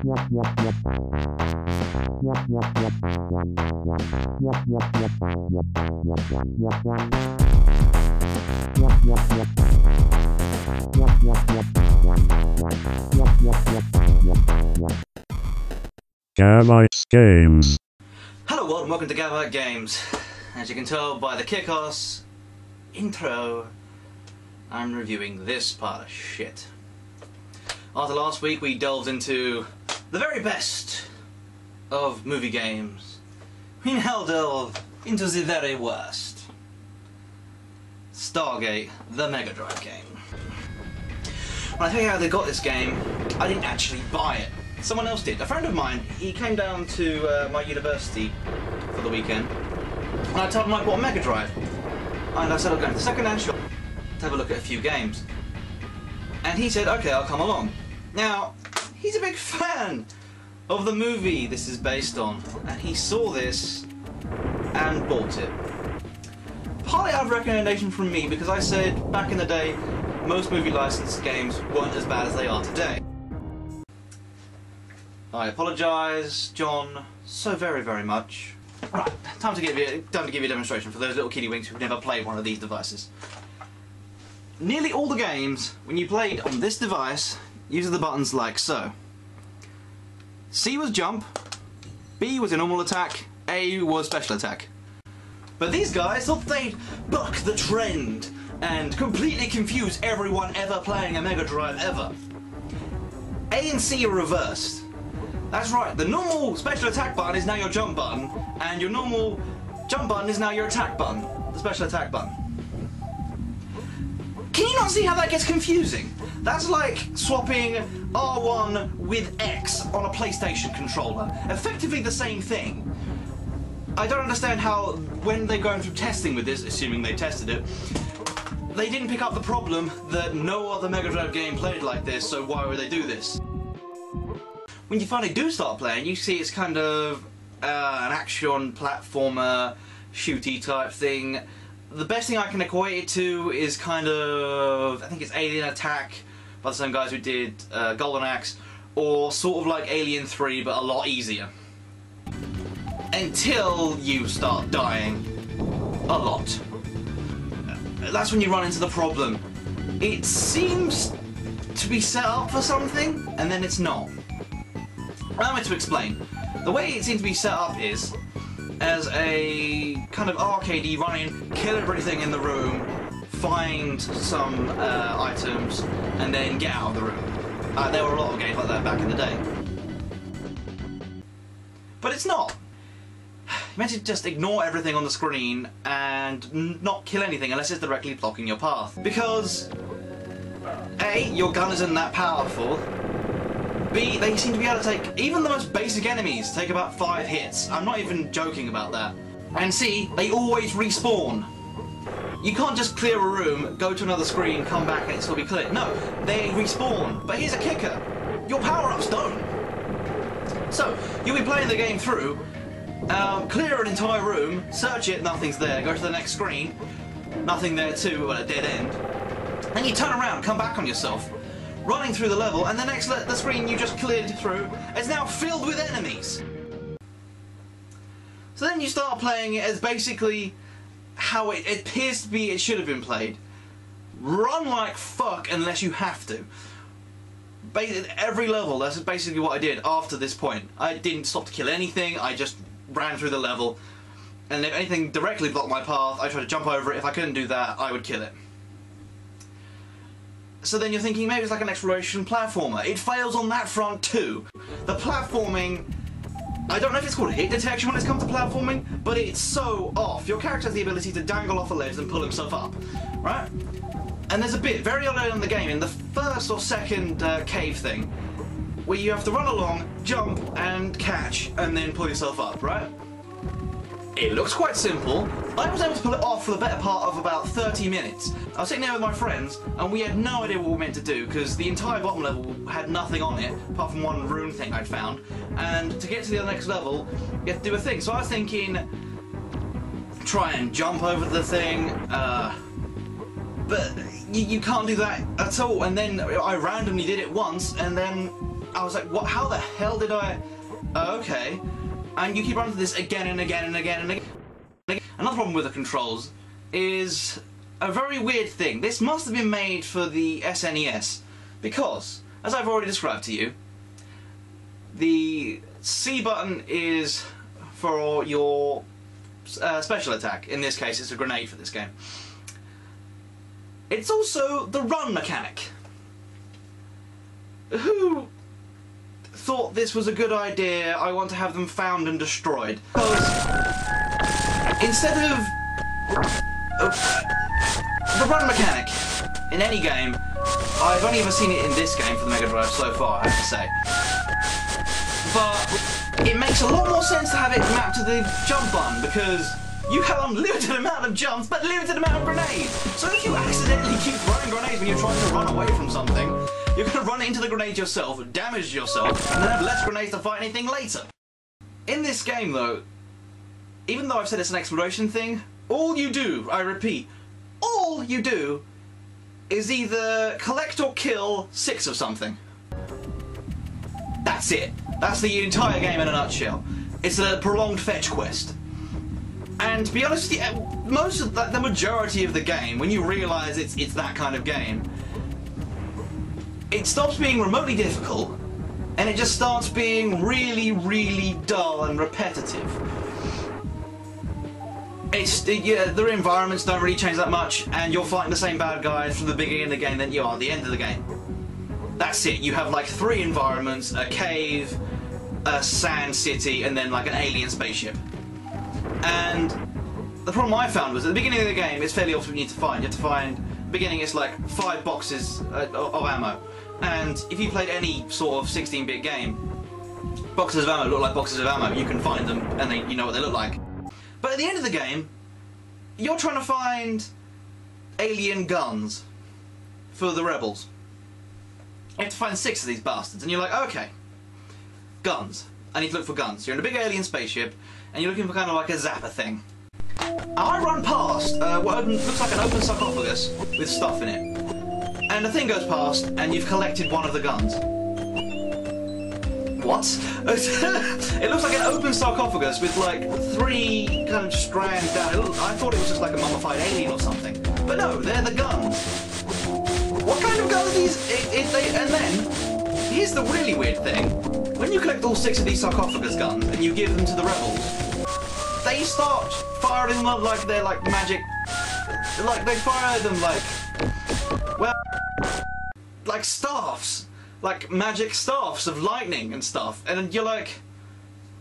Gavites Games. Hello world and welcome to Gavite Games. As you can tell by the kick-ass intro, I'm reviewing this pile of shit. After last week we delved into the very best of movie games. We now delve into the very worst. Stargate, the megadrive game. When I tell you how they got this game, I didn't actually buy it. Someone else did. A friend of mine, he came down to my university for the weekend, and I told him I bought a Mega Drive. And I said, I'll go to the second-hand shop to have a look at a few games. And he said, okay, I'll come along. Now, he's a big fan of the movie this is based on, and he saw this and bought it. Partly out of recommendation from me, because I said, back in the day, most movie licensed games weren't as bad as they are today. I apologise, John, so very, very much. Right, time to give you a demonstration for those little kiddie winks who've never played one of these devices. Nearly all the games, when you played on this device, uses the buttons like so. C was jump, B was a normal attack, A was special attack. But these guys thought they'd buck the trend and completely confuse everyone ever playing a Mega Drive ever. A and C are reversed. That's right, the normal special attack button is now your jump button, and your normal jump button is now your attack button, the special attack button. Can you not see how that gets confusing? That's like swapping R1 with X on a PlayStation controller. Effectively the same thing. I don't understand how, when they're going through testing with this, assuming they tested it, they didn't pick up the problem that no other Mega Drive game played like this, so why would they do this? When you finally do start playing, you see it's kind of an action platformer, shooty type thing. The best thing I can equate it to is kind of, I think it's Alien Attack by the same guys who did Golden Axe, or sort of like Alien 3 but a lot easier. Until you start dying a lot. That's when you run into the problem. It seems to be set up for something, and then it's not. Allow me to explain. The way it seems to be set up is as a kind of arcadey run in, kill everything in the room, find some items, and then get out of the room. There were a lot of games like that back in the day. But it's not. You're meant to just ignore everything on the screen and not kill anything unless it's directly blocking your path. Because A, your gun isn't that powerful. B, they seem to be able to take, even the most basic enemies take about 5 hits. I'm not even joking about that. And C, they always respawn. You can't just clear a room, go to another screen, come back and it'll be clear. No, they respawn. But here's a kicker. Your power-ups don't. So, you'll be playing the game through, clear an entire room, search it, nothing's there, go to the next screen, nothing there too, well, a dead end. Then you turn around, come back on yourself, running through the level, and the screen you just cleared through is now filled with enemies. So then you start playing it as basically how it appears to be it should have been played. Run like fuck unless you have to. Every level, that's basically what I did after this point. I didn't stop to kill anything, I just ran through the level, and if anything directly blocked my path, I tried to jump over it. If I couldn't do that, I would kill it. So then you're thinking maybe it's like an exploration platformer. It fails on that front too. The platforming, I don't know if it's called hit detection when it's come to platforming, but it's so off. Your character has the ability to dangle off a ledge and pull himself up, right? And there's a bit very early in the game, in the first or second cave thing, where you have to run along, jump and catch, and then pull yourself up, right? It looks quite simple. I was able to pull it off for the better part of about 30 minutes. I was sitting there with my friends, and we had no idea what we were meant to do, because the entire bottom level had nothing on it, apart from one rune thing I'd found. And to get to the next level, you have to do a thing. So I was thinking, try and jump over the thing, But you can't do that at all. And then I randomly did it once, and then I was like, what? How the hell did I? Okay. And you keep running through this again and again and again and again. Another problem with the controls is a very weird thing. This must have been made for the SNES, because, as I've already described to you, the C button is for your special attack. In this case, it's a grenade for this game. It's also the run mechanic. Who thought this was a good idea? I want to have them found and destroyed. Because instead of the run mechanic in any game, I've only ever seen it in this game for the Mega Drive so far, I have to say. But it makes a lot more sense to have it mapped to the jump button, because you have unlimited amount of jumps, but limited amount of grenades. So if you accidentally keep throwing grenades when you're trying to run away from something, you're going to run into the grenade yourself, damage yourself, and then have less grenades to fight anything later. In this game though, even though I've said it's an exploration thing, all you do, I repeat, all you do is either collect or kill 6 of something. That's it. That's the entire game in a nutshell. It's a prolonged fetch quest. And to be honest with you, most of the majority of the game, when you realise it's that kind of game, it stops being remotely difficult, and it just starts being really, really dull and repetitive. The environments don't really change that much, and you're fighting the same bad guys from the beginning of the game than you are at the end of the game. That's it. You have like 3 environments: a cave, a sand city, and then like an alien spaceship. And the problem I found was at the beginning of the game, it's fairly obvious what you need to find. You have to find, at the beginning it's like 5 boxes of ammo. And if you played any sort of 16-bit game, boxes of ammo look like boxes of ammo. You can find them and you know what they look like. But at the end of the game, you're trying to find alien guns for the rebels. You have to find 6 of these bastards, and you're like, okay, guns. I need to look for guns. You're in a big alien spaceship, and you're looking for kind of like a zapper thing. I run past what looks like an open sarcophagus with stuff in it. And the thing goes past, and you've collected one of the guns. What? It looks like an open sarcophagus with like 3 kind of strands down. I thought it was just like a mummified alien or something. But no, they're the guns. What kind of guns are these? And then, here's the really weird thing. When you collect all 6 of these sarcophagus guns and you give them to the rebels, they start firing them up like they're like magic. Like they fire them like, well, like staffs. Like magic staffs of lightning and stuff. And you're like,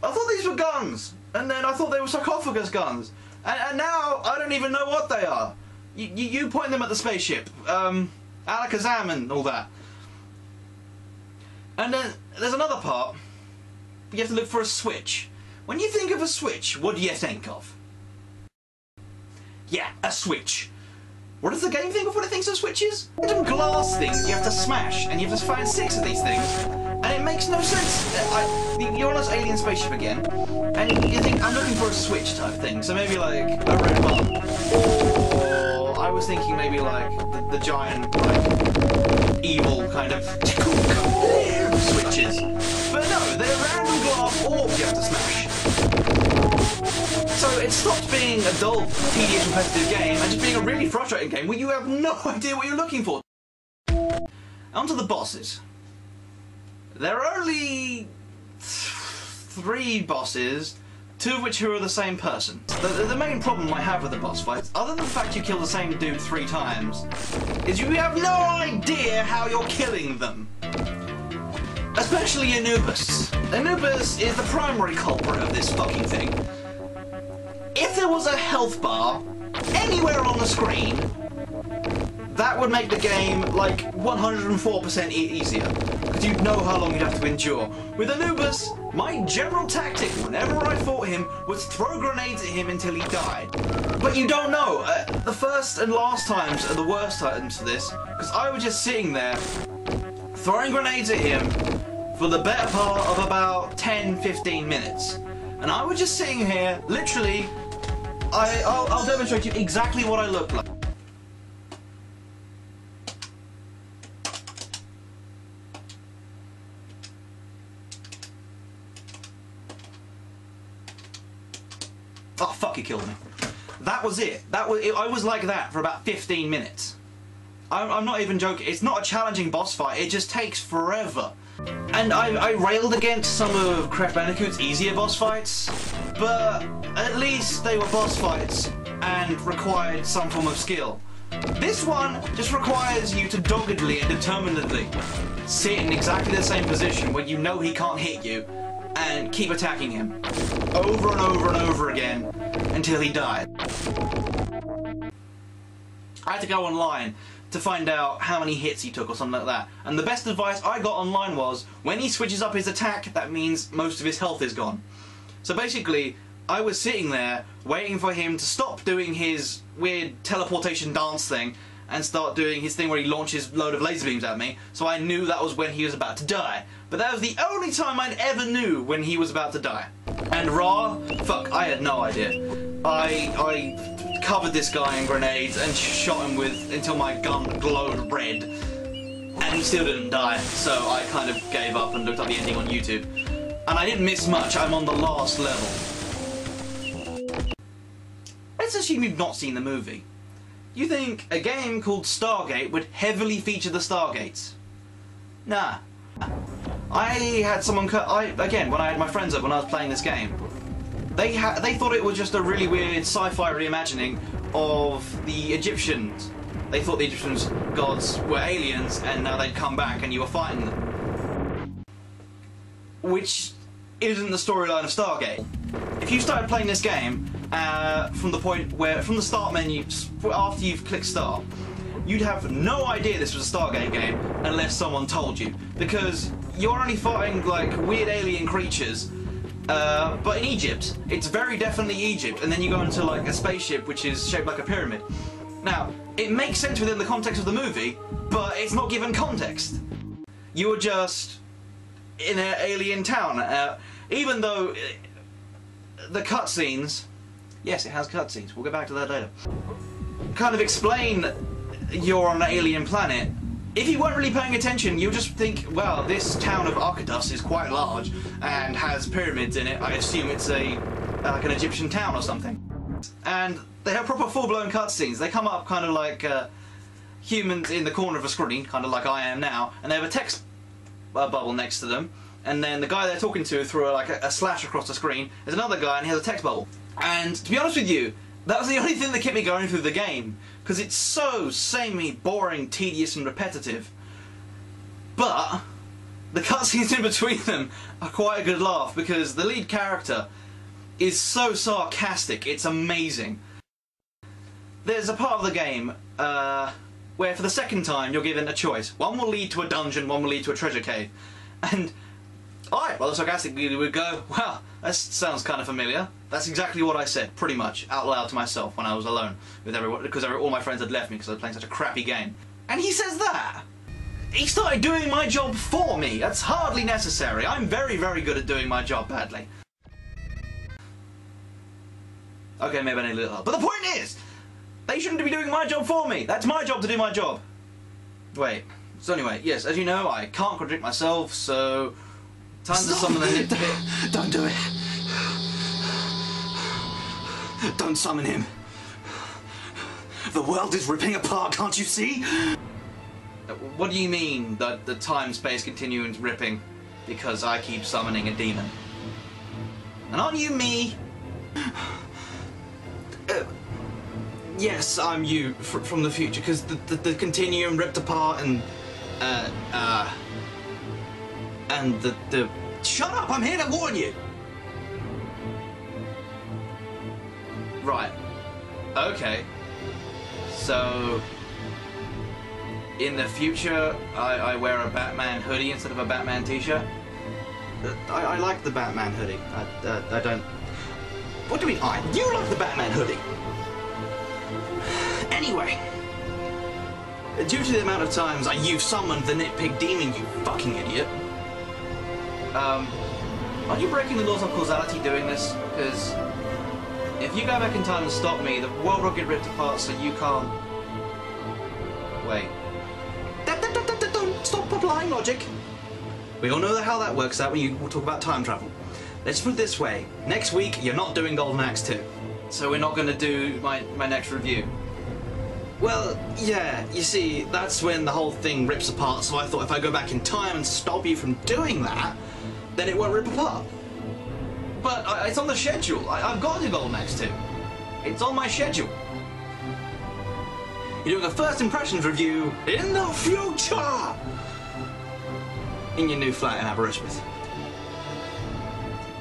I thought these were guns. And then I thought they were sarcophagus guns. And now I don't even know what they are. You point them at the spaceship. Alakazam and all that. And then there's another part. You have to look for a switch. When you think of a switch, what do you think of? Yeah, a switch. What does the game think of when it thinks of switches? Random glass things you have to smash, and you have to find 6 of these things, and it makes no sense. You're on this alien spaceship again, and you think, I'm looking for a switch type thing, so maybe like a red button. Or I was thinking maybe like the giant, like, evil kind of switches. But no, they're random glass orbs you have to smash. So it stopped being a dull, tedious, repetitive game and just being a really frustrating game where you have no idea what you're looking for. Onto the bosses. There are only 3 bosses, 2 of which are the same person. The main problem I have with the boss fights, other than the fact you kill the same dude 3 times, is you have no idea how you're killing them. Especially Anubis. Anubis is the primary culprit of this fucking thing. If there was a health bar anywhere on the screen, that would make the game like 104% easier, because you'd know how long you'd have to endure. With Anubis, my general tactic whenever I fought him was throw grenades at him until he died. But you don't know, the first and last times are the worst times for this, because I was just sitting there throwing grenades at him for the better part of about 10-15 minutes. And I was just sitting here, literally, I'll demonstrate you exactly what I look like. Oh fuck, he killed me. That was it. I was like that for about 15 minutes. I'm not even joking. It's not a challenging boss fight. It just takes forever. And I railed against some of Crash Bandicoot's easier boss fights, but at least they were boss fights and required some form of skill. This one just requires you to doggedly and determinedly sit in exactly the same position where you know he can't hit you and keep attacking him over and over and over again until he dies. I had to go online to find out how many hits he took or something like that. And the best advice I got online was, when he switches up his attack, that means most of his health is gone. So basically, I was sitting there waiting for him to stop doing his weird teleportation dance thing and start doing his thing where he launches a load of laser beams at me, so I knew that was when he was about to die. But that was the only time I'd ever knew when he was about to die. And Ra, fuck, I had no idea. I covered this guy in grenades and shot him with until my gun glowed red, and he still didn't die, so I kind of gave up and looked up the ending on YouTube. And I didn't miss much. I'm on the last level. Let's assume you've not seen the movie. You think a game called Stargate would heavily feature the Stargates? Nah. I had someone again, when I had my friends up when I was playing this game, they thought it was just a really weird sci-fi reimagining of the Egyptians. They thought the Egyptians gods were aliens and now they'd come back and you were fighting them. Which isn't the storyline of Stargate. If you started playing this game from the start menu, after you've clicked start, you'd have no idea this was a Stargate game unless someone told you, because you're only fighting like weird alien creatures, but in Egypt. It's very definitely Egypt, and then you go into like a spaceship which is shaped like a pyramid. Now, it makes sense within the context of the movie, but it's not given context. You're just in an alien town, even though the cutscenes, yes, it has cutscenes, we'll get back to that later, kind of explain you're on an alien planet. If you weren't really paying attention, you'll just think, well, this town of Arcadus is quite large and has pyramids in it. I assume it's like an Egyptian town or something. And they have proper full-blown cutscenes. They come up kind of like humans in the corner of a screen, kind of like I am now, and they have a text bubble next to them. And then the guy they're talking to through like a slash across the screen. There's another guy and he has a text bubble. And to be honest with you, that was the only thing that kept me going through the game, because it's so samey, boring, tedious and repetitive. But the cutscenes in between them are quite a good laugh, because the lead character is so sarcastic, it's amazing. There's a part of the game where for the second time you're given a choice. One will lead to a dungeon, one will lead to a treasure cave. And I, rather sarcastically, would go, well, that sounds kind of familiar. That's exactly what I said, pretty much, out loud to myself when I was alone with everyone, because all my friends had left me because I was playing such a crappy game. And he says that! He started doing my job for me! That's hardly necessary. I'm very, very good at doing my job badly. Okay, maybe I need a little help. But the point is, they shouldn't be doing my job for me! That's my job to do my job! Wait. So anyway, yes, as you know, I can't contradict myself, so time to summon the nitpick. Don't do it. Don't summon him. The world is ripping apart, can't you see? What do you mean, that the time-space continuum's ripping because I keep summoning a demon? And aren't you me? Yes, I'm you from the future, because the continuum ripped apart and the... Shut up! I'm here to warn you! Right. Okay. So... in the future, I wear a Batman hoodie instead of a Batman t-shirt? I like the Batman hoodie. I don't... What do you mean I? You like the Batman hoodie! Anyway... due to the amount of times you've summoned the nitpick demon, you fucking idiot. Are you breaking the laws of causality doing this? Because if you go back in time and stop me, the world will get ripped apart so you can't... Wait. Don't stop applying logic. We all know how that works out when you talk about time travel. Let's put it this way. Next week, you're not doing Golden Axe 2. So we're not going to do my next review. Well, yeah, you see, that's when the whole thing rips apart, so I thought if I go back in time and stop you from doing that, then it won't rip apart. But it's on the schedule. I've got to do Golden Axe 2. It's on my schedule. You're doing a first impressions review in the future! In your new flat in Aberystwyth.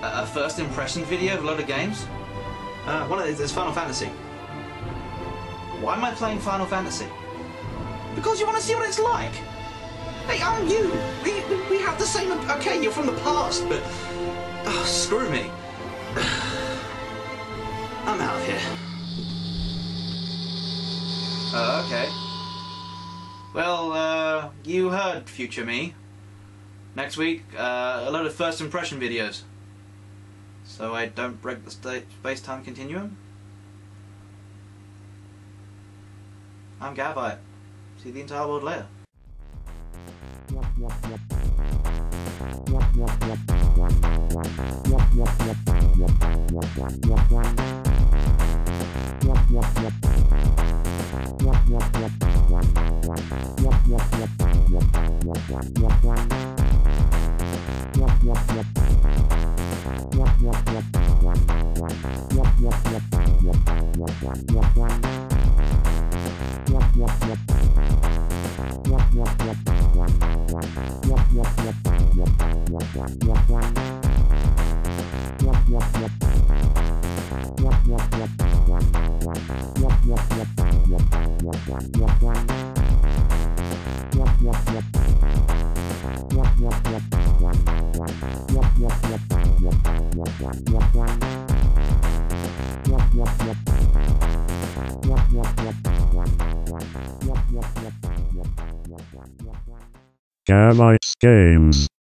A first impression video of a load of games? One of these is Final Fantasy. Why am I playing Final Fantasy? Because you want to see what it's like. Hey, I'm you. We have the same. Okay, you're from the past, but screw me. I'm out of here. Okay. Well, you heard future me. Next week, a load of first impression videos. So I don't break the space-time continuum. I'm Gavite. See the entire world later. Gavites Games.